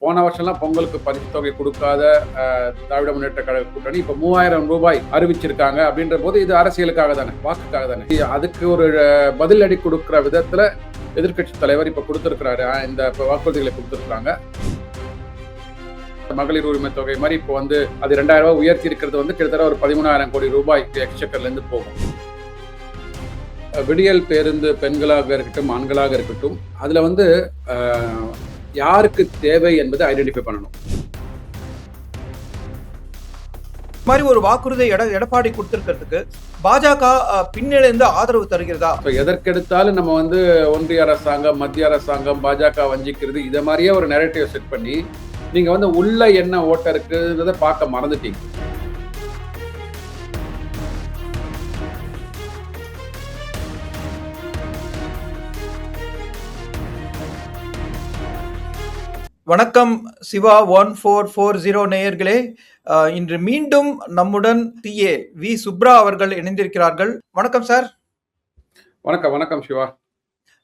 போன வருஷம்லாம் பொங்கலுக்கு பரிசு தொகை கொடுக்காத திராவிட முன்னேற்ற கழக கூட்டணி இப்ப 3000 ரூபாய் அறிவிச்சிருக்காங்க அப்படின்ற போது இது அரசியலுக்காக தானே, வாக்குக்காக தானே. அதுக்கு ஒரு பதிலடி கொடுக்கிற விதத்துல எதிர்கட்சி தலைவர் இப்ப கொடுத்திருக்கிறாரு. இந்த வாக்குறுதிகளை கொடுத்திருக்காங்க. மகளிர் உரிமை தொகை மாதிரி இப்போ வந்து அது 2000 ரூபாய் உயர்த்தி இருக்கிறது வந்து கிட்டத்தட்ட ஒரு 13,000 கோடி ரூபாய் எக்ஸ்செக்கர்ல இருந்து போகும். விடியல் பேருந்து பெண்களாக இருக்கட்டும் ஆண்களாக இருக்கட்டும், அதுல வந்து யாருக்கு தேவை என்பதை ஐடென்டிஃபை பண்ணணும். மாதிரி ஒரு வாக்குறுதி எடப்பாடி கொடுத்திருக்கிறதுக்கு பாஜக பின்னிலிருந்து ஆதரவு தருகிறதா? எதற்கெடுத்தாலும் நம்ம வந்து ஒன்றிய அரசாங்கம், மத்திய அரசாங்கம், பாஜக வஞ்சிக்கிறது, இதை மாதிரியே ஒரு நெரேட்டிவ் செட் பண்ணி நீங்க வந்து உள்ள என்ன ஓட்ட இருக்குன்றத பார்க்க மறந்துட்டீங்க. வணக்கம் சிவா 1440 நேயர்களே. இன்று மீண்டும் நம்முடன் டிஏ வி சுப்ரா அவர்கள் இணைந்திருக்கிறார்கள். வணக்கம் சார். வணக்கம். வணக்கம் சிவா.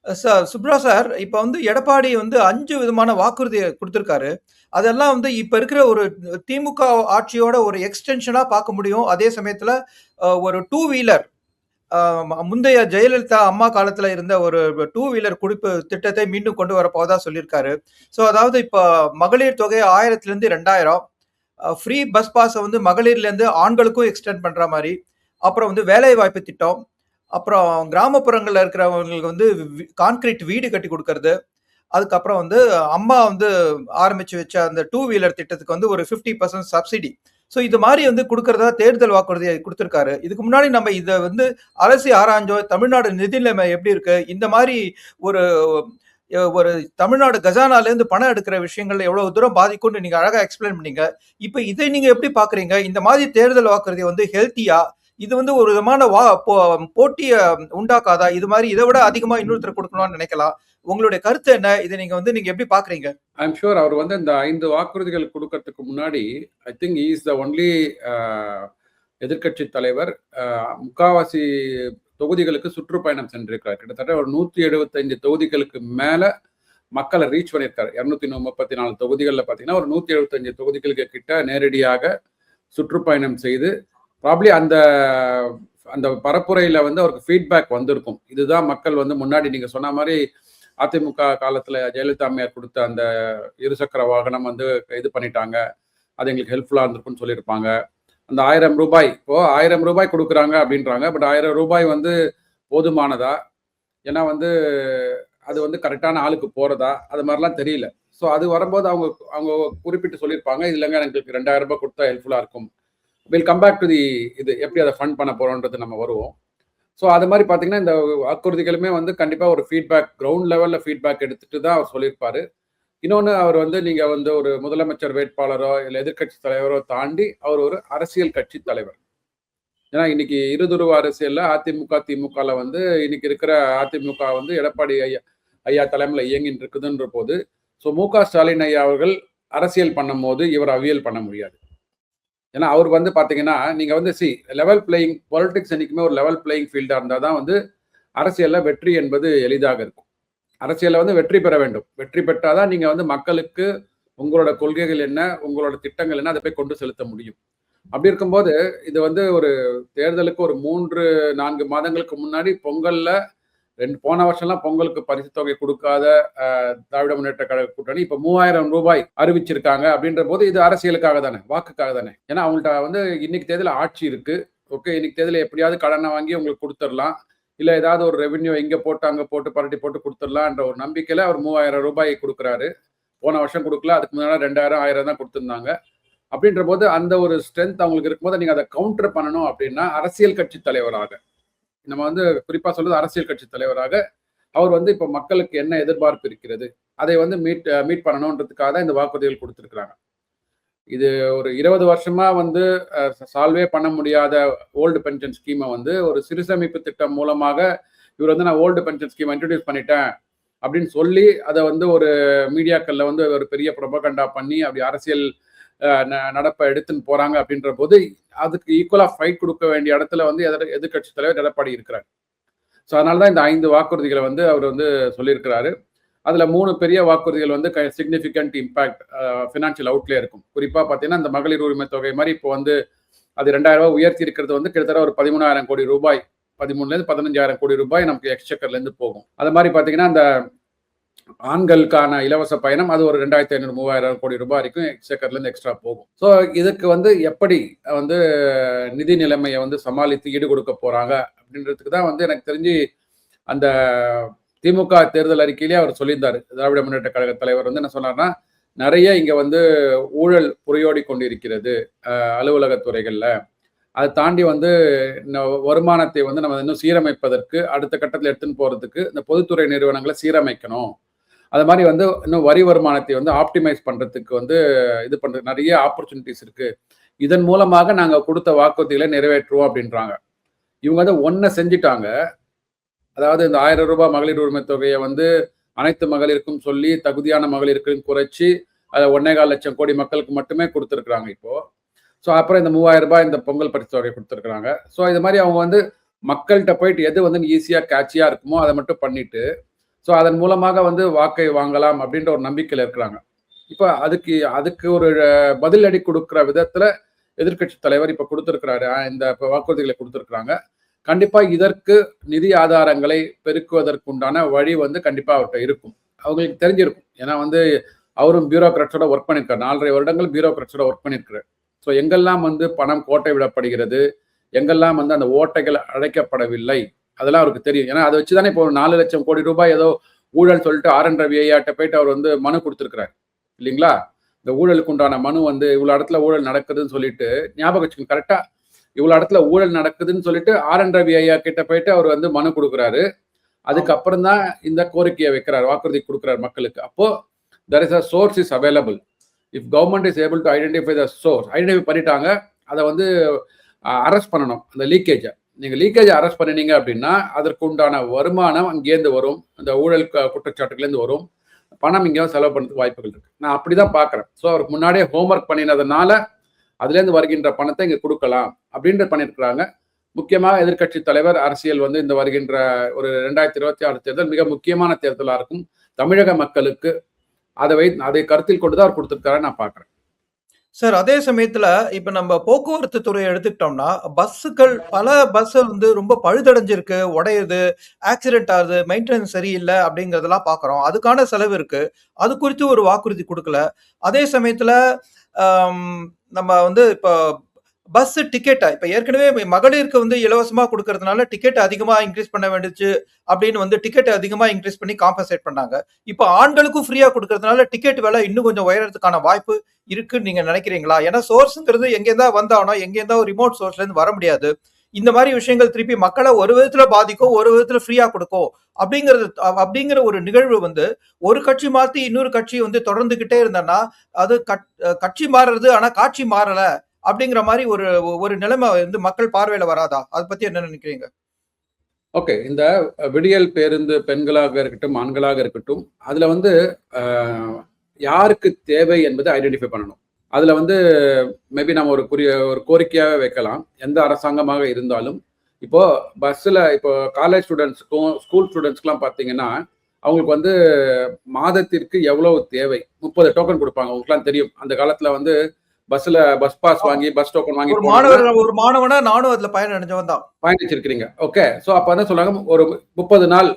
சார் சுப்ரா சார், இப்ப வந்து எடப்பாடி வந்து 5 விதமான வாக்குறுதியை கொடுத்திருக்காரு. அதெல்லாம் வந்து இப்ப இருக்கிற ஒரு திமுக ஆட்சியோட ஒரு எக்ஸ்டென்ஷனா பார்க்க முடியும். அதே சமயத்துல ஒரு 2 வீலர் முந்தைய ஜெயலலிதா அம்மா காலத்துல இருந்த ஒரு 2 வீலர் குடிப்பு திட்டத்தை மீண்டும் கொண்டு வரப்போதா சொல்லியிருக்காரு. ஸோ அதாவது இப்ப மகளிர் தொகை 1000 2000, ஃப்ரீ பஸ் பாஸை வந்து மகளிர்ல இருந்து ஆண்களுக்கும் எக்ஸ்டெண்ட் பண்ற மாதிரி, அப்புறம் வந்து வேலை வாய்ப்பு திட்டம், அப்புறம் கிராமப்புறங்கள்ல இருக்கிறவங்களுக்கு வந்து கான்கிரீட் வீடு கட்டி கொடுக்கறது, அதுக்கப்புறம் வந்து அம்மா வந்து ஆரம்பிச்சு வச்ச அந்த 2 வீலர் திட்டத்துக்கு வந்து ஒரு 50% சப்சிடி. ஸோ இது மாதிரி வந்து கொடுக்கறதா தேர்தல் வாக்குறுதியை கொடுத்திருக்காரு. இதுக்கு முன்னாடி நம்ம இதை வந்து அலசி ஆராய்ஞ்சோ, தமிழ்நாடு நிதி நிலைமை எப்படி இருக்கு, இந்த மாதிரி ஒரு ஒரு தமிழ்நாடு கஜானால இருந்து பணம் எடுக்கிற விஷயங்கள் எவ்வளவு தூரம் பாதிக்கும்னு நீங்க அழகா எக்ஸ்பிளைன் பண்ணீங்க. இப்ப இதை நீங்க எப்படி பாக்குறீங்க? இந்த மாதிரி தேர்தல் வாக்குறுதி வந்து ஹெல்த்தியா? இது வந்து ஒரு விதமான போட்டியை உண்டாக்காதா? இது மாதிரி இதை விட அதிகமா இன்னொருத்தர் கொடுக்கணும்னு நினைக்கலாம். உங்களுடைய கருத்து என்ன? இதை நீங்க எப்படி பாக்குறீங்க? ஐம் ஷூர் அவர் வந்து இந்த 5 வாக்குறுதிகள் கொடுக்கறதுக்கு முன்னாடி I think he is the only எதிர்கட்சி தலைவர் முக்காவாசி தொகுதிகளுக்கு சுற்றுப்பயணம் சென்றிருக்கிறார். கிட்டத்தட்ட ஒரு 175 தொகுதிகளுக்கு மேல மக்களை ரீச் பண்ணியிருக்காரு. 234 தொகுதிகளில் பார்த்தீங்கன்னா ஒரு 175 தொகுதிகளுக்கு கிட்ட நேரடியாக சுற்றுப்பயணம் செய்து ப்ராப்ளி அந்த அந்த பரப்புரையில வந்து அவருக்கு ஃபீட்பேக் வந்திருக்கும். இதுதான் மக்கள் வந்து முன்னாடி நீங்க சொன்ன மாதிரி அதிமுக காலத்துல ஜெயலலிதா அம்மையார் கொடுத்த அந்த இருசக்கர வாகனம் வந்து இது பண்ணிட்டாங்க, அது எங்களுக்கு ஹெல்ப்ஃபுல்லா இருந்திருக்குன்னு சொல்லியிருப்பாங்க. அந்த 1000 ரூபாய், இப்போ 1000 ரூபாய் கொடுக்குறாங்க அப்படின்றாங்க. பட் 1000 ரூபாய் வந்து போதுமானதா? ஏன்னா வந்து அது வந்து கரெக்டான ஆளுக்கு போறதா? அது மாதிரிலாம் தெரியல. ஸோ அது வரும்போது அவங்க அவங்க குறிப்பிட்டு சொல்லியிருப்பாங்க, இல்லைங்க எங்களுக்கு 2000 ரூபாய் கொடுத்தா ஹெல்ப்ஃபுல்லா இருக்கும். Will come back to the இது எப்படி அதை ஃபண்ட் பண்ண போறோன்றது நம்ம வருவோம். ஸோ அது மாதிரி பார்த்தீங்கன்னா இந்த வாக்குறுதிகளுமே வந்து கண்டிப்பாக ஒரு ஃபீட்பேக், கிரவுண்ட் லெவலில் ஃபீட்பேக் எடுத்துட்டு தான் அவர் சொல்லியிருப்பாரு. இன்னொன்று, அவர் வந்து நீங்கள் வந்து ஒரு முதலமைச்சர் வேட்பாளரோ இல்லை எதிர்கட்சி தலைவரோ தாண்டி அவர் ஒரு அரசியல் கட்சி தலைவர். ஏன்னா இன்னைக்கு இருதுருவ அரசியலில் அதிமுக திமுகவில் வந்து இன்னைக்கு இருக்கிற அதிமுக வந்து எடப்பாடி ஐயா தலைமையில் இயங்கின்னு இருக்குதுன்ற போது, ஸோ மு.க. ஸ்டாலின் ஐயா அவர்கள் அரசியல் பண்ணும் போது இவர் அவியல் பண்ண முடியாது. ஏன்னா அவர் வந்து பார்த்தீங்கன்னா நீங்கள் வந்து லெவல் பிளேயிங் பாலிடிக்ஸ் என்றைக்குமே ஒரு லெவல் பிளேயிங் ஃபீல்டாக இருந்தால் தான் வந்து அரசியலில் வெற்றி என்பது எளிதாக இருக்கும். அரசியலில் வந்து வெற்றி பெற வேண்டும். வெற்றி பெற்றால் தான் நீங்கள் வந்து மக்களுக்கு உங்களோட கொள்கைகள் என்ன, உங்களோட திட்டங்கள் என்ன, அதை போய் கொண்டு செலுத்த முடியும். அப்படி இருக்கும்போது இது வந்து ஒரு தேர்தலுக்கு ஒரு 3-4 மாதங்களுக்கு முன்னாடி பொங்கலில் போன வருஷம்லாம் பொங்கலுக்கு பரிசு தொகை கொடுக்காத திராவிட முன்னேற்ற கழக கூட்டணி இப்ப 3000 ரூபாய் அறிவிச்சிருக்காங்க அப்படின்ற போது இது அரசியலுக்காக தானே, வாக்குக்காக தானே. ஏன்னா அவங்கள்ட்ட வந்து இன்னைக்கு தேர்தல் ஆட்சி இருக்கு. ஓகே, இன்னைக்கு தேர்தல் எப்படியாவது கடனை வாங்கி உங்களுக்கு கொடுத்துடலாம், இல்ல ஏதாவது ஒரு ரெவென்யூ இங்க போட்டு அங்க போட்டு பரட்டி போட்டு கொடுத்துடலான்ற ஒரு நம்பிக்கையில அவர் 3000 ரூபாய் கொடுக்குறாரு. போன வருஷம் கொடுக்கல, அதுக்கு முன்னாடி 2000 1000 தான் கொடுத்துருந்தாங்க. அப்படின்ற போது அந்த ஒரு ஸ்ட்ரென்த் அவங்களுக்கு இருக்கும்போது நீங்க அதை கவுண்டர் பண்ணணும் அப்படின்னா அரசியல் கட்சி தலைவராக, நம்ம வந்து குறிப்பா சொல்றது அரசியல் கட்சி தலைவராக அவர் வந்து இப்ப மக்களுக்கு என்ன எதிர்பார்ப்பு இருக்கிறது அதை வந்து மீட் பண்ணணும்ன்றதுக்காக தான் இந்த வாக்குறுதிகள் கொடுத்துருக்காங்க. இது ஒரு 20 வருஷமா வந்து சால்வே பண்ண முடியாத ஓல்டு பென்ஷன் ஸ்கீமை வந்து ஒரு சிறுசேமிப்பு திட்டம் மூலமாக இவர் வந்து நான் ஓல்டு பென்ஷன் ஸ்கீம் இன்ட்ரடியூஸ் பண்ணிட்டேன் அப்படின்னு சொல்லி அதை வந்து ஒரு மீடியாக்கள்ல வந்து ஒரு பெரிய ப்ரொபகண்டா பண்ணி அப்படி அரசியல் நடப்பை எடுத்துன்னு போறாங்க அப்படின்ற போது அதுக்கு ஈக்குவலா ஃபைட் கொடுக்க வேண்டிய இடத்துல வந்து எதிர்கட்சி தலைவர் எடப்பாடி இருக்கிறார். ஸோ அதனாலதான் இந்த 5 வாக்குறுதிகளை வந்து அவர் வந்து சொல்லியிருக்கிறாரு. அதுல 3 பெரிய வாக்குறுதிகள் வந்து சிக்னிஃபிகண்ட் இம்பாக்ட் ஃபினான்ஷியல் அவுட்லே இருக்கும். குறிப்பா பாத்தீங்கன்னா இந்த மகளிர் உரிமை தொகை மாதிரி இப்போ வந்து அது 2000 ரூபாய் உயர்த்தி இருக்கிறது வந்து கிட்டத்தட்ட ஒரு 13,000 கோடி ரூபாய், 13,000 15,000 கோடி ரூபாய் நமக்கு எக்ஸ்செக்கர்ல இருந்து போகும். அது மாதிரி பாத்தீங்கன்னா அந்த ஆண்களுக்கான இலவச பயணம் அது ஒரு 2,500 3,000 கோடி ரூபாய் வரைக்கும் எக்ஸ்செக்கர்ல இருந்து எக்ஸ்ட்ரா போகும். ஸோ இதுக்கு வந்து எப்படி வந்து நிதி நிலைமையை வந்து சமாளித்து ஈடு கொடுக்க போறாங்க அப்படின்றதுக்கு தான் வந்து எனக்கு தெரிஞ்சு அந்த திமுக தேர்தல் அறிக்கையிலேயே அவர் சொல்லியிருந்தாரு. திராவிட முன்னேற்ற கழக தலைவர் வந்து என்ன சொன்னார்னா, நிறைய இங்க வந்து ஊழல் புரையோடி கொண்டிருக்கிறது அலுவலக துறைகள்ல. அதை தாண்டி வந்து வருமானத்தை வந்து நம்ம இன்னும் சீரமைப்பதற்கு அடுத்த கட்டத்தில் எடுத்துன்னு போறதுக்கு இந்த பொதுத்துறை நிறுவனங்களை சீரமைக்கணும். அது மாதிரி வந்து இன்னும் வரி வருமானத்தை வந்து ஆப்டிமைஸ் பண்றதுக்கு வந்து இது பண்றது நிறைய ஆப்பர்ச்சுனிட்டிஸ் இருக்கு. இதன் மூலமாக நாங்க கொடுத்த வாக்குறுதிகளை நிறைவேற்றுவோம் அப்படின்றாங்க. இவங்க வந்து ஒன்ன செஞ்சுட்டாங்க. அதாவது இந்த 1000 ரூபாய் மகளிர் உரிமை தொகையை வந்து அனைத்து மகளிருக்கும் சொல்லி தகுதியான மகளிருக்கும் குறைச்சி அதை 1.25 லட்சம் கோடி மக்களுக்கு மட்டுமே கொடுத்துருக்குறாங்க இப்போ. ஸோ அப்புறம் இந்த 3000 ரூபாய் இந்த பொங்கல் பரிசு தொகை கொடுத்துருக்குறாங்க. ஸோ இது மாதிரி அவங்க வந்து மக்கள்கிட்ட போயிட்டு எது வந்து ஈஸியாக கேட்சியாக இருக்குமோ அதை மட்டும் பண்ணிட்டு ஸோ அதன் மூலமாக வந்து வாக்கை வாங்கலாம் அப்படின்ற ஒரு நம்பிக்கையில் இருக்கிறாங்க. இப்போ அதுக்கு ஒரு பதிலடி கொடுக்குற விதத்தில் எதிர்கட்சி தலைவர் இப்போ கொடுத்துருக்கிறாரு. இந்த வாக்குறுதிகளை கொடுத்துருக்குறாங்க. கண்டிப்பா இதற்கு நிதி ஆதாரங்களை பெருக்குவதற்குண்டான வழி வந்து கண்டிப்பா அவர்கிட்ட இருக்கும். அவங்களுக்கு தெரிஞ்சிருக்கும். ஏன்னா வந்து அவரும் பியூரோக்ராட்ஸோட ஒர்க் பண்ணியிருக்காரு. 4.5 வருடங்கள் பியூரோக்ராட்ஸோட ஒர்க் பண்ணியிருக்காரு. ஸோ எங்கெல்லாம் வந்து பணம் கோட்டை விடப்படுகிறது, எங்கெல்லாம் வந்து அந்த ஓட்டைகள் அடைக்கப்படவில்லை, அதெல்லாம் அவருக்கு தெரியும். ஏன்னா அதை வச்சுதானே இப்போ 4 லட்சம் கோடி ரூபாய் ஏதோ ஊழல் சொல்லிட்டு ஆர்.என். ரவி ஐயாட்ட போயிட்டு அவர் வந்து மனு கொடுத்துருக்கிறார் இல்லைங்களா? இந்த ஊழலுக்கு உண்டான மனு வந்து இவ்வளவு இடத்துல ஊழல் நடக்குதுன்னு சொல்லிட்டு ஞாபகம் வச்சுக்கோங்க. கரெக்டா இவ்வளவு இடத்துல ஊழல் நடக்குதுன்னு சொல்லிட்டு ஆர்.என். ரவி ஐயா கிட்ட போயிட்டு அவர் வந்து மனு கொடுக்குறாரு. அதுக்கப்புறம் தான் இந்த கோரிக்கையை வைக்கிறார், வாக்குறுதி கொடுக்குறாரு மக்களுக்கு. அப்போ there is a source is available. If government is able to identify the source, identify பண்ணிட்டாங்க, அதை வந்து அரெஸ்ட் பண்ணணும். அந்த லீக்கேஜை நீங்க லீக்கேஜை அரெஸ்ட் பண்ணினீங்க அப்படின்னா அதற்கு உண்டான வருமானம் அங்கேருந்து வரும், அந்த ஊழல் குற்றச்சாட்டுலேருந்து வரும், பணம் இங்கே செலவு பண்ணுறதுக்கு வாய்ப்புகள் இருக்கு. நான் அப்படிதான் பார்க்குறேன். ஸோ அவருக்கு முன்னாடியே ஹோம்ஒர்க் பண்ணினதுனால அதுலேருந்து வருகின்ற பணத்தை இங்கே கொடுக்கலாம் அப்படின்ற பண்ணியிருக்கிறாங்க. முக்கியமாக எதிர்கட்சி தலைவர் அரசியல் வந்து இந்த வருகின்ற ஒரு 2026 தேர்தல் மிக முக்கியமான தேர்தலாக இருக்கும். தமிழக மக்களுக்கு அதை கருத்தில் கொண்டு தான் அவர் கொடுத்துருக்காரு நான் பார்க்குறேன். சார், அதே சமயத்துல இப்ப நம்ம போக்குவரத்து துறையை எடுத்துக்கிட்டோம்னா பல பஸ் வந்து ரொம்ப பழுதடைஞ்சிருக்கு, உடையுது, ஆக்சிடென்ட் ஆகுது, மெயின்டெனன்ஸ் சரியில்லை அப்படிங்கறதெல்லாம் பாக்குறோம். அதுக்கான செலவு இருக்கு. அது குறித்து ஒரு வாக்குறுதி கொடுக்கல. அதே சமயத்துல நம்ம வந்து இப்ப பஸ் டிக்கெட்டை இப்ப ஏற்கனவே மகளிருக்கு வந்து இலவசமா கொடுக்கறதுனால டிக்கெட் அதிகமா இன்க்ரீஸ் பண்ண வேண்டிச்சு அப்படின்னு வந்து டிக்கெட் அதிகமா இன்க்ரீஸ் பண்ணி காம்பன்சேட் பண்ணாங்க. இப்ப ஆண்களுக்கும் ஃப்ரீயா கொடுக்கறதுனால டிக்கெட் விலை இன்னும் கொஞ்சம் உயரத்துக்கான வாய்ப்பு இருக்குன்னு நீங்க நினைக்கிறீங்களா? ஏன்னா சோர்ஸ்ங்கிறது எங்கேருந்தா வந்தானோ எங்கேருந்தா ஒரு ரிமோட் சோர்ஸ்ல இருந்து வர முடியாது. இந்த மாதிரி விஷயங்கள் திருப்பி மக்களை ஒரு விதத்துல பாதிக்கும், ஒரு விதத்துல ஃப்ரீயா கொடுக்கும் அப்படிங்கிற ஒரு நிகழ்வு வந்து ஒரு கட்சி மாத்தி இன்னொரு கட்சி வந்து தொடர்ந்துகிட்டே இருந்தேன்னா அது கட்சி மாறுறது ஆனா காட்சி மாறல அப்படிங்கிற மாதிரி ஒரு நிலைமை வந்து மக்கள் பார்வையில வராதா? அதை பத்தி என்ன நினைக்கிறீங்க? ஓகே, இந்த விடியல் பேருந்து பெண்களாக இருக்கட்டும் ஆண்களாக இருக்கட்டும் அதுல வந்து யாருக்கு தேவை என்பதை ஐடென்டிஃபை பண்ணணும். அதுல வந்து மேபி நம்ம ஒரு கோரிக்கையாக வைக்கலாம். எந்த அரசாங்கமாக இருந்தாலும் இப்போ பஸ்ல இப்போ காலேஜ் ஸ்டூடெண்ட்ஸ்க்கும் ஸ்கூல் ஸ்டூடெண்ட்ஸ்க்குலாம் பார்த்தீங்கன்னா அவங்களுக்கு வந்து மாதத்திற்கு எவ்வளவு தேவை 30 டோக்கன் கொடுப்பாங்க. அவங்களுக்குலாம் தெரியும். அந்த காலத்துல வந்து பஸ்ல பஸ் பாஸ் வாங்கி பஸ் டோக்கன் வாங்கி ஒரு மாணவனா நானும் அதுல பயணிச்சிருக்கிறீங்க. ஓகே, ஸோ அப்ப என்ன சொல்றாங்க, ஒரு 30 நாள்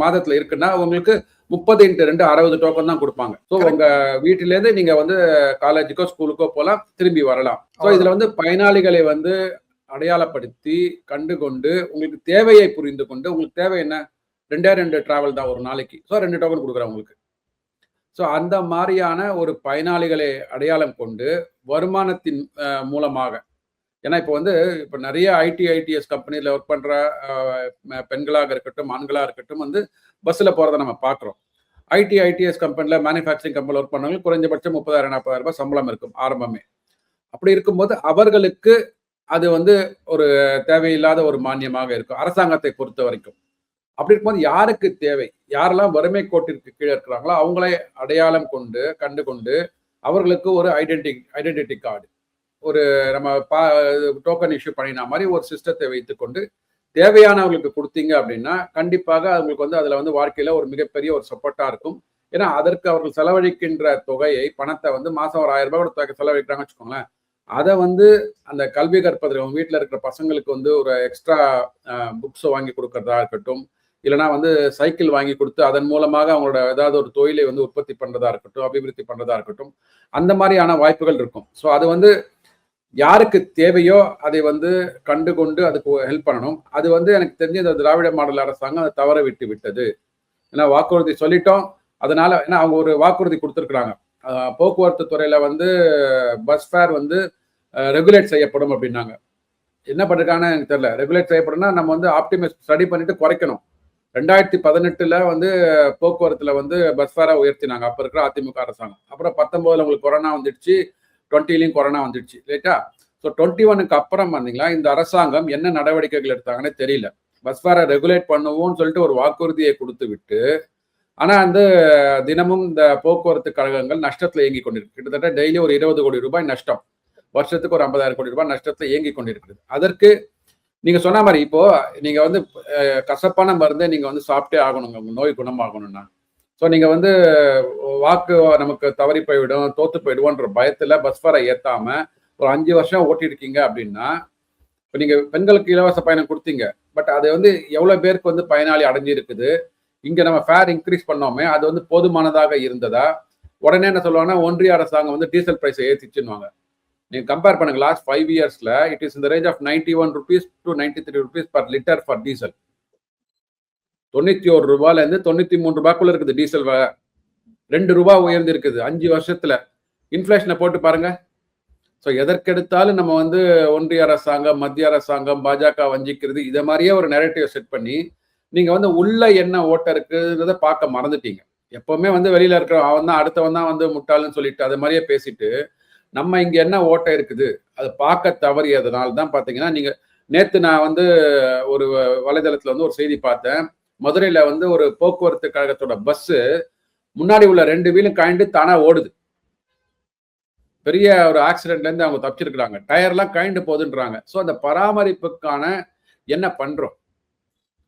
மாதத்துல இருக்குன்னா உங்களுக்கு 30x2 60 டோக்கன் தான் கொடுப்பாங்க. ஸோ உங்க வீட்டில இருந்து நீங்க வந்து காலேஜுக்கோ ஸ்கூலுக்கோ போலாம், திரும்பி வரலாம். ஸோ இதுல வந்து பயனாளிகளை வந்து அடையாளப்படுத்தி கண்டுகொண்டு உங்களுக்கு தேவையை புரிந்து கொண்டு உங்களுக்கு தேவை என்ன 2 டிராவல் தான் ஒரு நாளைக்கு, ஸோ 2 டோக்கன் கொடுக்குறேன் உங்களுக்கு. ஸோ அந்த மாதிரியான ஒரு பயனாளிகளை அடையாளம் கொண்டு வருமானத்தின் மூலமாக, ஏன்னா இப்போ வந்து இப்போ நிறைய ஐடிஎஸ் கம்பெனியில் ஒர்க் பண்ணுற பெண்களாக இருக்கட்டும் ஆண்களாக இருக்கட்டும் வந்து பஸ்ஸில் போகிறத நம்ம பார்க்குறோம். ஐடிஎஸ் கம்பெனியில் மேனுஃபேக்சரிங் கம்பெனியில் ஒர்க் பண்ணவங்க குறைஞ்சபட்சம் 30,000 40,000 ரூபாய் சம்பளம் இருக்கும் ஆரம்பமே. அப்படி இருக்கும்போது அவர்களுக்கு அது வந்து ஒரு தேவையில்லாத ஒரு மானியமாக இருக்கும் அரசாங்கத்தை பொறுத்த வரைக்கும். அப்படி இருக்கும்போது யாருக்கு தேவை, யாரெல்லாம் வறுமை கோட்டிற்கு கீழே இருக்கிறாங்களோ அவங்களே அடையாளம் கொண்டு கண்டுகொண்டு அவர்களுக்கு ஒரு ஐடென்டிட்டி கார்டு, ஒரு நம்ம டோக்கன் இஷ்யூ பண்ணின மாதிரி ஒரு சிஸ்டத்தை வைத்துக்கொண்டு தேவையானவர்களுக்கு கொடுத்தீங்க அப்படின்னா கண்டிப்பாக அவங்களுக்கு வந்து அதுல வந்து வாழ்க்கையில ஒரு மிகப்பெரிய ஒரு சப்போர்ட்டா இருக்கும். ஏன்னா அதற்கு அவர்கள் செலவழிக்கின்ற தொகையை பணத்தை வந்து மாசம் ஒரு 1000 ரூபாய் கூட செலவழிக்கிறாங்க வச்சுக்கோங்களேன். அதை வந்து அந்த கல்வி கற்பதில் அவங்க வீட்டில் இருக்கிற பசங்களுக்கு வந்து ஒரு எக்ஸ்ட்ரா புக்ஸ் வாங்கி கொடுக்கறதா இருக்கட்டும், இல்லைனா வந்து சைக்கிள் வாங்கி கொடுத்து அதன் மூலமாக அவங்களோட ஏதாவது ஒரு தொழிலை வந்து உற்பத்தி பண்றதா இருக்கட்டும், அபிவிருத்தி பண்றதா இருக்கட்டும், அந்த மாதிரியான வாய்ப்புகள் இருக்கும். ஸோ அது வந்து யாருக்கு தேவையோ அதை வந்து கண்டுகொண்டு அதுக்கு ஹெல்ப் பண்ணணும். அது வந்து எனக்கு தெரிஞ்ச இந்த திராவிட மாடல் அரசாங்கம் அதை தவற விட்டு விட்டது. ஏன்னா வாக்குறுதி சொல்லிட்டோம். அதனால ஏன்னா அவங்க ஒரு வாக்குறுதி கொடுத்துருக்குறாங்க. போக்குவரத்து துறையில வந்து பஸ் ஃபேர் வந்து ரெகுலேட் செய்யப்படும் அப்படின்னாங்க. என்ன பண்ணிருக்காங்கன்னு எனக்கு தெரியல. ரெகுலேட் செய்யப்படும்னா நம்ம வந்து ஆப்டிமைஸ் ஸ்டடி பண்ணிட்டு குறைக்கணும். 2018ல வந்து போக்குவரத்துல வந்து பஸ் ஃபேரை உயர்த்தினாங்க அப்ப இருக்கிற அதிமுக அரசாங்கம். அப்புறம் 19ல உங்களுக்கு கொரோனா வந்துடுச்சு, 20லயும் கொரோனா வந்துடுச்சு ரைட்டா. ஸோ 21க்கு அப்புறம் வந்தீங்களா இந்த அரசாங்கம் என்ன நடவடிக்கைகள் எடுத்தாங்கன்னு தெரியல. பஸ் ஃபேரை ரெகுலேட் பண்ணுவோம்னு சொல்லிட்டு ஒரு வாக்குறுதியை கொடுத்து விட்டு, ஆனா வந்து தினமும் இந்த போக்குவரத்து கழகங்கள் நஷ்டத்துல இயங்கி கொண்டிருக்கு. கிட்டத்தட்ட டெய்லி ஒரு 20 கோடி ரூபாய் நஷ்டம், வருஷத்துக்கு ஒரு 50,000 கோடி ரூபாய் நஷ்டத்துல இயங்கி கொண்டிருக்கிறது. அதற்கு நீங்க சொன்ன மாதிரி இப்போ நீங்க வந்து கசப்பான மருந்தை நீங்க வந்து சாப்பிட்டே ஆகணுங்க உங்க நோய் குணமாகணும்னா. ஸோ நீங்க வந்து வாக்கு நமக்கு தவறி போய்விடும், தோத்து போயிடுவோன்ற பயத்துல பஸ் ஃபேரை ஏத்தாம ஒரு 5 வருஷம் ஓட்டி இருக்கீங்க அப்படின்னா, இப்போ நீங்க பெண்களுக்கு இலவச பயணம் கொடுத்தீங்க, பட் அது வந்து எவ்வளவு பேருக்கு வந்து பயனாளி அடைஞ்சிருக்குது? இங்க நம்ம ஃபேர் இன்க்ரீஸ் பண்ணோமே அது வந்து போதுமானதாக இருந்ததா? உடனே என்ன சொல்லுவாங்கன்னா ஒன்றிய அரசாங்கம் வந்து டீசல் பிரைஸை ஏற்றிச்சுன்னுவாங்க. நீங்க கம்பேர் பண்ணுங்க லாஸ்ட் 5 இயர்ஸ்ல இட் இஸ் இந்த range of 91 rupees to 93 rupees per litre for diesel. 91 ரூபாயில இருந்து 93 ரூபாய்க்குள்ள இருக்குது டீசல். 2 ரூபாய் உயர்ந்து இருக்குது 5 வருஷத்துல. இன்ஃபிளேஷனை போட்டு பாருங்க. ஸோ எதற்கெடுத்தாலும் நம்ம வந்து ஒன்றிய அரசாங்கம், மத்திய அரசாங்கம், பாஜக வஞ்சிக்கிறது இதை மாதிரியே ஒரு நெரேட்டிவ் செட் பண்ணி நீங்க வந்து உள்ள என்ன ஓட்ட இருக்குன்றத பார்க்க மறந்துட்டீங்க. எப்பவுமே வந்து வெளியில இருக்கிற அவன் தான் அடுத்தவன் தான் வந்து முட்டாளுன்னு சொல்லிட்டு அது மாதிரியே பேசிட்டு நம்ம இங்க என்ன ஓட்டம் இருக்குது அதை பார்க்க தவறியதுனால தான் பாத்தீங்கன்னா நீங்க நேத்து நான் வந்து ஒரு வலைதளத்துல வந்து ஒரு செய்தி பார்த்தேன். மதுரையில வந்து ஒரு போக்குவரத்து கழகத்தோட பஸ் முன்னாடி உள்ள 2 வீலும் காய்ந்து தானா ஓடுது. பெரிய ஒரு ஆக்சிடென்ட்ல இருந்து அவங்க தப்பிச்சிருக்கிறாங்க. டயர்லாம் காய்ந்து போகுதுன்றாங்க. ஸோ அந்த பராமரிப்புக்கான என்ன பண்றோம்?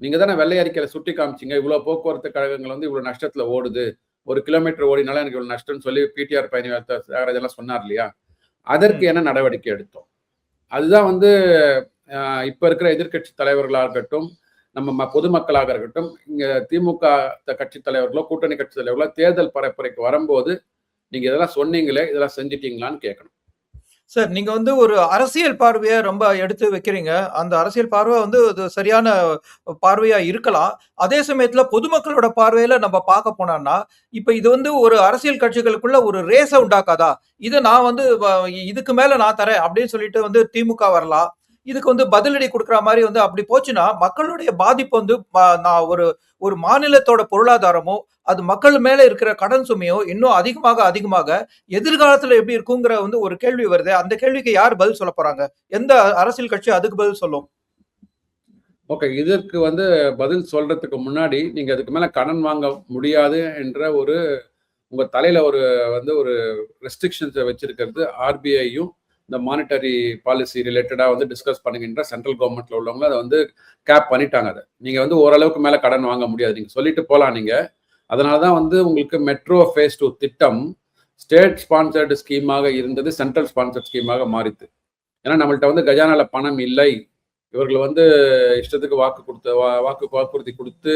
நீங்க தானே வெள்ளை அறிக்கையில சுட்டி காமிச்சிங்க இவ்வளவு போக்குவரத்து கழகங்கள் வந்து இவ்வளவு நஷ்டத்துல ஓடுது, 1 கிலோமீட்டர் ஓடினாலும் எனக்கு இவ்வளவு நஷ்டம்னு சொல்லி பிடிஆர் பயணி இதெல்லாம் சொன்னார் இல்லையா? அதற்கு என்ன நடவடிக்கை எடுத்தோம்? அதுதான் வந்து இப்ப இருக்கிற எதிர்கட்சி தலைவர்களாக இருக்கட்டும், நம்ம பொதுமக்களாக இருக்கட்டும், இங்க திமுக கட்சி தலைவர்களோ கூட்டணி கட்சி தலைவர்களோ தேர்தல் பரப்புரைக்கு வரும்போது நீங்க இதெல்லாம் சொன்னீங்களே இதெல்லாம் செஞ்சிட்டீங்களான்னு கேட்கணும். சார், நீங்க வந்து ஒரு அரசியல் பார்வைய ரொம்ப எடுத்து வைக்கிறீங்க. அந்த அரசியல் பார்வை வந்து அது சரியான பார்வையா இருக்கலாம். அதே சமயத்துல பொதுமக்களோட பார்வையில நம்ம பார்க்க போனோம்னா, இப்ப இது வந்து ஒரு அரசியல் கட்சிகளுக்குள்ள ஒரு ரேஸ உண்டாக்காதா? இத நான் வந்து இதுக்கு மேல நான் தரேன் அப்படின்னு சொல்லிட்டு வந்து திமுக வரலாம். இதுக்கு வந்து பதிலடி குடுக்குற மாரி வந்து அப்படி போச்சுன்னா, மக்களுடைய பாதிப்பு வந்து நான் ஒரு ஒரு மாநிலத்தோட பொருளாதாரமோ, அது மக்கள் மேல இருக்கிற கடன் சுமையோ இன்னும் அதிகமாக எதிர்காலத்துல எப்படி இருக்குங்கிற வந்து ஒரு கேள்வி வருது. அந்த கேள்விக்கு யார் பதில் சொல்லப் போறாங்க? எந்த அரசியல் கட்சி அதுக்கு பதில் சொல்லும்? ஓகே. இதற்கு வந்து பதில் சொல்றதுக்கு முன்னாடி நீங்க அதுக்கு மேல கடன் வாங்க முடியாது என்ற ஒரு உங்க தலையில ஒரு வந்து ஒரு ரெஸ்ட்ரிக்ஷன்ஸை வச்சிருக்கிறது ஆர்பிஐயும் இந்த மானிட்டரி பாலிசி ரிலேட்டடா வந்து டிஸ்கஸ் பண்ணுகின்ற சென்ட்ரல் கவர்மெண்ட்ல உள்ளவங்க அதை வந்து கேப் பண்ணிட்டாங்க. அதை நீங்க வந்து ஓரளவுக்கு மேல கடன் வாங்க முடியாது, நீங்க சொல்லிட்டு போலாம். நீங்க அதனாலதான் வந்து உங்களுக்கு மெட்ரோ ஃபேஸ் 2 திட்டம் ஸ்டேட் ஸ்பான்சர்டு ஸ்கீமாக இருந்தது சென்ட்ரல் ஸ்பான்சர்ட் ஸ்கீமாக மாறித்து. ஏன்னா நம்மள்ட்ட வந்து கஜானால பணம் இல்லை, இவர்கள் வந்து இஷ்டத்துக்கு வாக்குறுதி கொடுத்து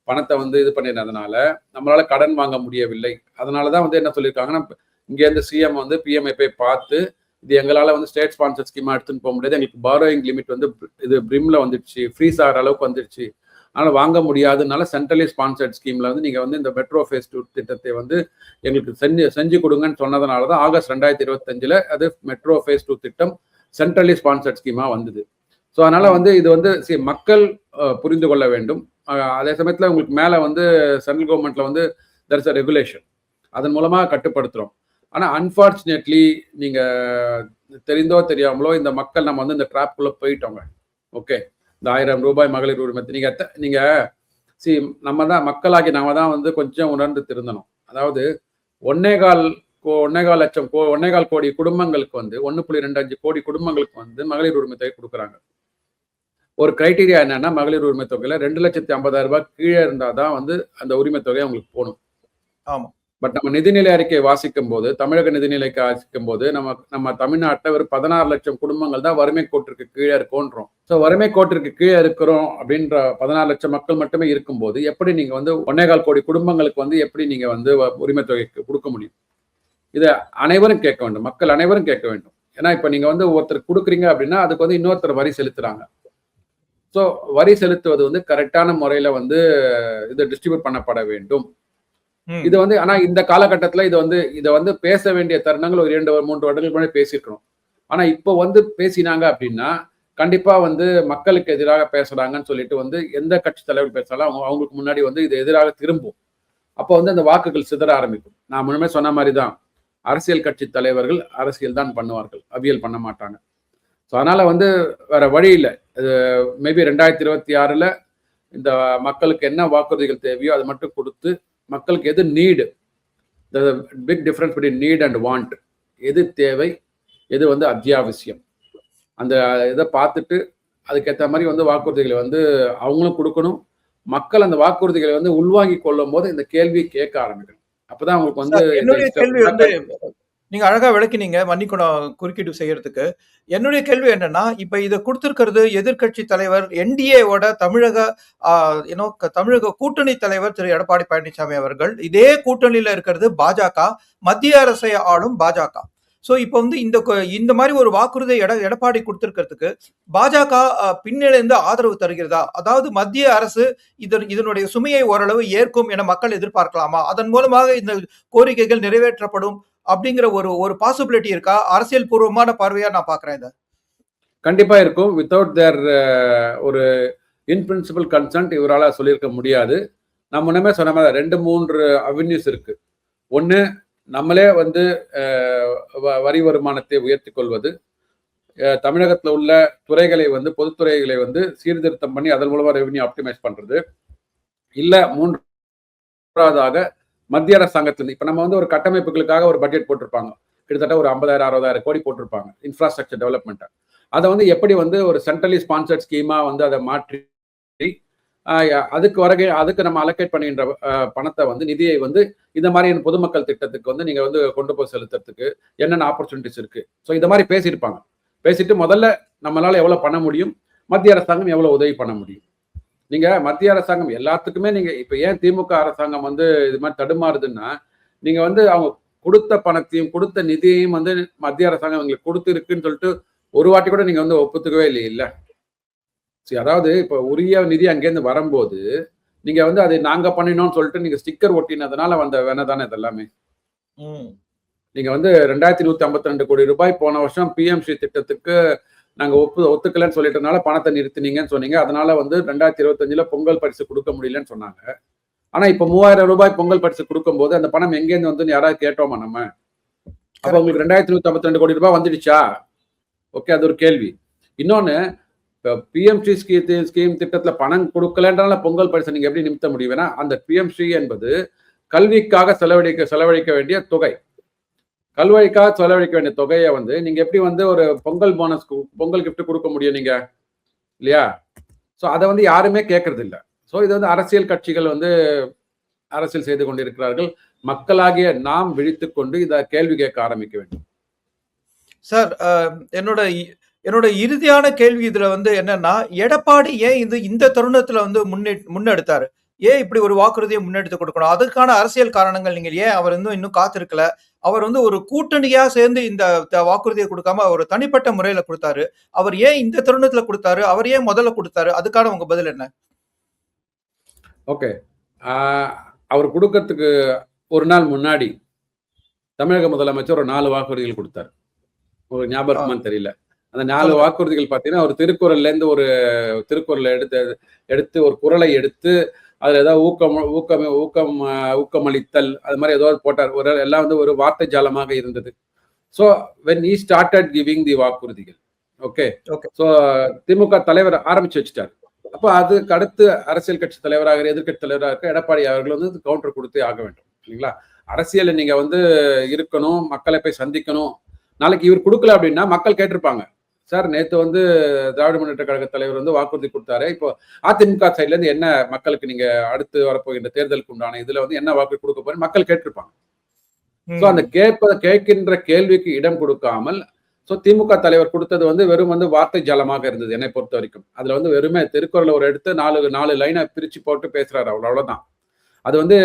பணத்தை வந்து இது பண்ணிடுறதுனால நம்மளால கடன் வாங்க முடியவில்லை. அதனாலதான் வந்து என்ன சொல்லியிருக்காங்கன்னா இங்க இருந்து சிஎம் வந்து பிஎம்ஐ போய் பார்த்து இது எங்களால வந்து ஸ்டேட் ஸ்பான்சர் ஸ்கீமா எடுத்துன்னு போக முடியாது, எங்களுக்கு பாரோயிங் லிமிட் வந்து இது பிரிம்ல வந்துடுச்சு, ஃப்ரீஸ் ஆகிற அளவுக்கு வந்துடுச்சு, அதனால வாங்க முடியாதுனால சென்ட்ரலி ஸ்பான்சர்ட் ஸ்கீம்ல வந்து நீங்க வந்து இந்த மெட்ரோ ஃபேஸ் 2 திட்டத்தை வந்து எங்களுக்கு செஞ்சு கொடுங்கன்னு சொன்னதுனாலதான் ஆகஸ்ட் 2025 அது மெட்ரோ ஃபேஸ் 2 திட்டம் சென்ட்ரலி ஸ்பான்சர்ட் ஸ்கீமா வந்தது. ஸோ அதனால வந்து இது வந்து மக்கள் புரிந்து கொள்ள வேண்டும். அதே சமயத்தில் உங்களுக்கு மேலே வந்து சென்ட்ரல் கவர்மெண்ட்ல வந்து தெர் இஸ் அ ரெகுலேஷன், அதன் மூலமாக கட்டுப்படுத்துகிறோம். ஆனால் அன்ஃபார்ச்சுனேட்லி நீங்கள் தெரிந்தோ தெரியாமலோ இந்த மக்கள் நம்ம வந்து இந்த ட்ராப்குள்ளே போயிட்டோங்க. ஓகே, இந்த 1000 ரூபாய் மகளிர் உரிமை நீங்கள் நம்ம தான் மக்களாகி நாம தான் வந்து கொஞ்சம் உணர்ந்து திருந்தணும். அதாவது 1.25 லட்சம் 1.25 கோடி குடும்பங்களுக்கு வந்து 1.25 கோடி குடும்பங்களுக்கு வந்து மகளிர் உரிமை தொகை கொடுக்குறாங்க. ஒரு கிரைட்டீரியா என்னன்னா மகளிர் உரிமை தொகையில 2,50,000 கீழே இருந்தாதான் வந்து அந்த உரிமை தொகை அவங்களுக்கு போகணும். ஆமா. பட் நம்ம நிதிநிலை அறிக்கையை வாசிக்கும் போது, தமிழக நிதிநிலைக்கு வாசிக்கும் போது, நம்ம தமிழ்நாட்டுல ஒரு 16 லட்சம் குடும்பங்கள் தான் வறுமை கோட்டிற்கு கீழே இருக்கோன்றோம். ஸோ வறுமை கோட்டிற்கு கீழே இருக்கிறோம் அப்படின்ற 16 லட்சம் மக்கள் மட்டுமே இருக்கும்போது, எப்படி நீங்க வந்து 1,4 கோடி குடும்பங்களுக்கு வந்து எப்படி நீங்க வந்து உரிமை தொகைக்கு கொடுக்க முடியும்? இதை அனைவரும் கேட்க வேண்டும். மக்கள் அனைவரும் கேட்க வேண்டும். ஏன்னா இப்ப நீங்க வந்து ஒருத்தர் கொடுக்குறீங்க அப்படின்னா, அதுக்கு வந்து இன்னொருத்தர் வரி செலுத்துறாங்க. ஸோ வரி செலுத்துவது வந்து கரெக்டான முறையில வந்து இது டிஸ்ட்ரிபியூட் பண்ணப்பட வேண்டும். இது வந்து ஆனா இந்த காலகட்டத்துல இதை வந்து பேச வேண்டிய தருணங்கள் ஒரு 2-3 வருடங்களுக்கு முன்னாடி பேசியிருக்கணும். ஆனா இப்போ வந்து பேசினாங்க அப்படின்னா கண்டிப்பா வந்து மக்களுக்கு எதிராக பேசுறாங்கன்னு சொல்லிட்டு வந்து எந்த கட்சி தலைவர் பேசாலும் அவங்களுக்கு முன்னாடி வந்து இது எதிராக திரும்பும். அப்போ வந்து அந்த வாக்குகள் சிதற ஆரம்பிக்கும். நான் முன்னமே சொன்ன மாதிரி தான் அரசியல் கட்சி தலைவர்கள் அரசியல் தான் பண்ணுவார்கள், அவியல் பண்ண மாட்டாங்க. ஸோ அதனால வந்து வேற வழி இல்லை. மேபி 2026 இந்த மக்களுக்கு என்ன வாக்குறுதிகள் தேவையோ அதை மட்டும் கொடுத்து மக்களுக்கு எது need, big difference between need and want, எது தேவை எது வந்து அத்தியாவசியம், அந்த இதை பார்த்துட்டு அதுக்கேற்ற மாதிரி வந்து வாக்குறுதிகளை வந்து அவங்களும் கொடுக்கணும். மக்கள் அந்த வாக்குறுதிகளை வந்து உள்வாங்கி கொள்ளும் போது இந்த கேள்வியை கேட்க ஆரம்பிக்கணும். அப்பதான் அவங்களுக்கு வந்து என்னுடைய கேள்வி வந்து நீங்க அழகா விளக்கினீங்க, மன்னிக்கணும் குறுக்கீடு செய்யறதுக்கு. என்னுடைய கேள்வி என்னன்னா, இப்ப இதை கொடுத்திருக்கிறது எதிர்க்கட்சி தலைவர் என்டிஏவோட தமிழக கூட்டணி தலைவர் திரு எடப்பாடி பழனிசாமி அவர்கள். இதே கூட்டணியில இருக்கிறது பாஜக, மத்திய அரசை ஆளும் பாஜக. சோ இப்ப வந்து இந்த மாதிரி ஒரு வாக்குறுதி எடப்பாடி கொடுத்திருக்கிறதுக்கு பாஜக பின்னிலிருந்து ஆதரவு தருகிறதா? அதாவது மத்திய அரசு இதனுடைய சுமையை ஓரளவு ஏற்கும் என மக்கள் எதிர்பார்க்கலாமா? அதன் மூலமாக இந்த கோரிக்கைகள் நிறைவேற்றப்படும் அப்படிங்கிற ஒரு பாசிபிலிட்டி இருக்கா? அரசியல் பூர்வமான பார்வையா நான் பாக்குறேன். இதை கண்டிப்பா இருக்கும். வித்தவுட் தேர் ஒரு இன் பிரின்சிபல் கன்சென்ட் இவரால சொல்லியிருக்க முடியாது. நான் முன்னமே சொன்ன மாதிரி 2-3 அவென்யூஸ் இருக்கு. ஒன்று, நம்மளே வந்து வரி வருமானத்தை உயர்த்தி கொள்வது, தமிழகத்தில் உள்ள துறைகளை வந்து பொதுத்துறைகளை வந்து சீர்திருத்தம் பண்ணி அதன் மூலமா ரெவென்யூ ஆப்டிமைஸ் பண்றது. இல்ல மூன்றாவதாக மத்திய அரசாங்கத்திலிருந்து இப்ப நம்ம வந்து ஒரு கட்டமைப்புகளுக்காக ஒரு பட்ஜெட் போட்டிருப்பாங்க, கிட்டத்தட்ட ஒரு 50,000-60,000 கோடி போட்டிருப்பாங்க இன்ஃப்ராஸ்ட்ரக்சர் டெவலப்மெண்ட். அதை வந்து எப்படி வந்து ஒரு சென்ட்ரலி ஸ்பான்சர்ட் ஸ்கீமா வந்து அதை மாற்றி அதுக்கு நம்ம அலோகேட் பண்ணுகின்ற பணத்தை வந்து நிதியை வந்து இந்த மாதிரி பொதுமக்கள் திட்டத்துக்கு வந்து நீங்க வந்து கொண்டு போய் செலுத்துறதுக்கு என்னென்ன ஆப்பர்ச்சுனிட்டிஸ் இருக்கு. ஸோ இந்த மாதிரி பேசியிருப்பாங்க. பேசிட்டு முதல்ல நம்மளால எவ்வளவு பண்ண முடியும், மத்திய அரசாங்கம் எவ்வளவு உதவி பண்ண முடியும். நீங்க மத்திய அரசாங்கம் எல்லாத்துக்குமே நீங்க இப்ப ஏன் திமுக அரசாங்கம் வந்து இது மாதிரி தடுமாறுதுன்னா, நீங்க வந்து அவங்க கொடுத்த பணத்தையும் கொடுத்த நிதியையும் வந்து மத்திய அரசாங்கம் எங்களுக்கு கொடுத்து இருக்குன்னு சொல்லிட்டு ஒரு வாட்டி கூட நீங்க வந்து ஒப்புத்துக்கவே இல்ல. சரி, அதாவது இப்ப உரிய நிதி அங்கேருந்து வரும்போது நீங்க வந்து அதை நாங்க பண்ணினோம்னு சொல்லிட்டு நீங்க ஸ்டிக்கர் ஒட்டினதுனால வந்த வேணா தானே இதெல்லாமே. நீங்க வந்து 2,152 கோடி ரூபாய் போன வருஷம் பிஎம்சி திட்டத்துக்கு நாங்க ஒத்துக்கலன்னு சொல்லிட்டனால பணத்தை நிறுத்தினீங்கன்னு சொன்னீங்க. அதனால வந்து 2025 பொங்கல் பரிசு கொடுக்க முடியலன்னு சொன்னாங்க. ஆனா இப்ப 3,000 ரூபாய் பொங்கல் பரிசு கொடுக்கும் போது அந்த பணம் எங்கேருந்து வந்து யாராவது கேட்டோமா நம்ம? அப்ப உங்களுக்கு 2,152 கோடி ரூபாய் வந்துடுச்சா? ஓகே, அது ஒரு கேள்வி. இன்னொன்னு, பிஎம்சி ஸ்கீம் திட்டத்துல பணம் கொடுக்கலன்றனால பொங்கல் பரிசு நீங்க எப்படி நிமித்த முடியும்னா, அந்த பிஎம்சி என்பது கல்விக்காக செலவழிக்க வேண்டிய தொகை. கல்விக்காக செலவழிக்க வேண்டிய தொகையை வந்து நீங்க எப்படி வந்து ஒரு பொங்கல் கிஃப்ட் கொடுக்க முடியும் நீங்க, இல்லையா? ஸோ அதை வந்து யாருமே கேட்கறது இல்லை. ஸோ இது வந்து அரசியல் கட்சிகள் வந்து அரசியல் செய்து கொண்டிருக்கிறார்கள். மக்களாகிய நாம் விழித்துக் கொண்டு இதை கேள்வி கேட்க ஆரம்பிக்க வேண்டும். சார், என்னோட இறுதியான கேள்வி இதுல வந்து என்னன்னா, எடப்பாடி ஏன் இந்த தருணத்துல வந்து முன்னெடுத்தாரு? ஏன் இப்படி ஒரு வாக்குறுதியை முன்னெடுத்து கொடுக்கணும்? அதுக்கான அரசியல் காரணங்கள் நீங்கள் ஏன் அவர் இன்னும் காத்திருக்கல? அவர் வந்து ஒரு கூட்டணியா சேர்ந்து இந்த வாக்குறுதியை கொடுக்காம அவர் தனிப்பட்ட முறையில கொடுத்தாரு. அவர் ஏன் இந்த தருணத்துல கொடுத்தாரு? அவர் ஏன் முதல்ல கொடுத்தாரு? அதுக்கான உங்க பதில் என்ன? ஓகே, அவர் கொடுக்கறதுக்கு ஒரு நாள் முன்னாடி தமிழக முதலமைச்சர் ஒரு 4 வாக்குறுதிகள் கொடுத்தார். ஒரு ஞாபகமான்னு தெரியல. அந்த 4 வாக்குறுதிகள் பார்த்தீங்கன்னா ஒரு திருக்குறள்ல இருந்து ஒரு திருக்குறளை எடுத்து ஒரு குறளை எடுத்து அதுல ஏதாவது ஊக்கமளித்தல் அது மாதிரி ஏதாவது போட்டார். எல்லாம் வந்து ஒரு வார்த்தை ஜாலமாக இருந்தது. So when he started giving the வாக்குறுதிகள், ஓகே, ஸோ திமுக தலைவர் ஆரம்பிச்சு வச்சுட்டார். அப்போ அதுக்கு அடுத்து அரசியல் கட்சி தலைவராக எதிர்கட்சி தலைவராக இருக்க எடப்பாடி அவர்கள் வந்து கவுண்டர் கொடுத்தே ஆக வேண்டும், இல்லைங்களா? அரசியலை நீங்க வந்து இருக்கணும், மக்களை போய் சந்திக்கணும். நாளைக்கு இவர் கொடுக்கல அப்படின்னா மக்கள் கேட்டிருப்பாங்க, சார் நேத்து வந்து திராவிட முன்னேற்ற கழக தலைவர் வந்து வாக்குறுதி கொடுத்தாரு. இப்போ அதிமுக சைட்ல இருந்து என்ன மக்களுக்கு நீங்க அடுத்து வரப்போகின்ற தேர்தலுக்கு உண்டான இதுல வந்து என்ன வாக்கு கொடுக்க போறீங்க மக்கள் கேட்டிருப்பாங்க. சோ அந்த கேட்கின்ற கேள்விக்கு இடம் கொடுக்காமல் சோ திமுக தலைவர் கொடுத்தது வந்து வெறும் வந்து வார்த்தை ஜாலமாக இருந்தது என்னை பொறுத்த வரைக்கும். அதுல வந்து வெறுமே திருக்குறளை ஒரு எடுத்து 4 லைனை பிரிச்சு போட்டு பேசுறாரு, அவ்வளவுதான். அது வந்து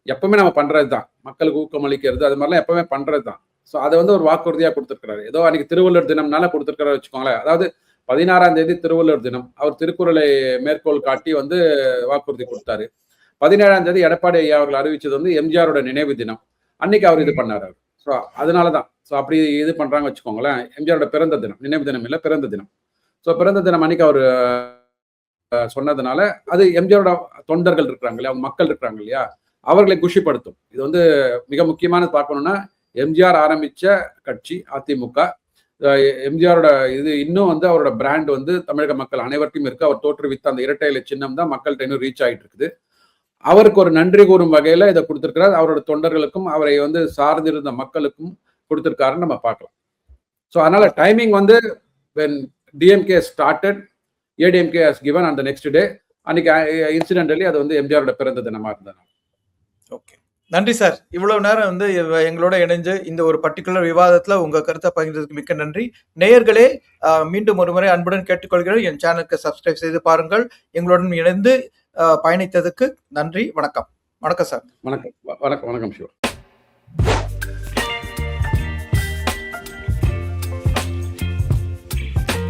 எப்பவுமே நம்ம பண்றதுதான். மக்களுக்கு ஊக்கம் அளிக்கிறது அது மாதிரிலாம் எப்பவுமே பண்றதுதான். சோ அதை வந்து ஒரு வாக்குறுதியா கொடுத்திருக்கிறாரு. ஏதோ அன்னைக்கு திருவள்ளுவர் தினம்னால கொடுத்திருக்கிறாரு வச்சுக்கோங்களேன். அதாவது 16ஆம் தேதி திருவள்ளுவர் தினம். அவர் திருக்குறளை மேற்கோள் காட்டி வந்து வாக்குறுதி கொடுத்தாரு. 17ஆம் தேதி எடப்பாடி ஐயா அவர்கள் அறிவிச்சது வந்து எம்ஜிஆரோட நினைவு தினம். அன்னைக்கு அவர் இது பண்ணாரு. ஸோ அதனாலதான். ஸோ அப்படி இது பண்றாங்க வச்சுக்கோங்களேன். எம்ஜிஆரோட பிறந்த தினம், நினைவு தினம் இல்ல, பிறந்த தினம். ஸோ பிறந்த தினம் அன்னைக்கு அவர் சொன்னதுனால அது எம்ஜிஆரோட தொண்டர்கள் இருக்கிறாங்க இல்லையா, அவங்க மக்கள் இருக்கிறாங்க இல்லையா, அவர்களை குஷிப்படுத்தும். இது வந்து மிக முக்கியமானது பார்க்கணும்னா, எம்ஜிஆர் ஆரம்பிச்ச கட்சி அதிமுக. எம்ஜிஆரோட இது இன்னும் வந்து அவரோட பிராண்ட் வந்து தமிழக மக்கள் அனைவருக்கும் இருக்கு. அவர் தோற்றுவித்த அந்த இரட்டை இலை சின்னம் தான் மக்கள்கிட்ட இன்னும் ரீச் ஆகிட்டு இருக்குது. அவருக்கு ஒரு நன்றி கூறும் வகையில இதை கொடுத்திருக்கிறார். அவரோட தொண்டர்களுக்கும் அவரை வந்து சார்ந்திருந்த மக்களுக்கும் கொடுத்திருக்காருன்னு நம்ம பார்க்கலாம். ஸோ அதனால டைமிங் வந்து when DMK started, ADMK has given on the next day. அன்னைக்கு இன்சிடென்டலி அது வந்து எம்ஜிஆரோட பிறந்த தினமா இருந்தது. ஓகே, நன்றி சார். இவ்வளவு நேரம் வந்து எங்களோட இணைஞ்சு இந்த ஒரு பர்டிகுலர் விவாதத்துல உங்க கருத்தை பகிர்ந்ததுக்கு மிக்க நன்றி. நேயர்களே, மீண்டும் ஒரு முறை அன்புடன் கேட்டுக்கொள்கிறேன், என் சேனலுக்கு சப்ஸ்கிரைப் செய்து பாருங்கள். எங்களுடன் இணைந்து பயணித்ததுக்கு நன்றி. வணக்கம். வணக்கம் சார். வணக்கம் சிவா.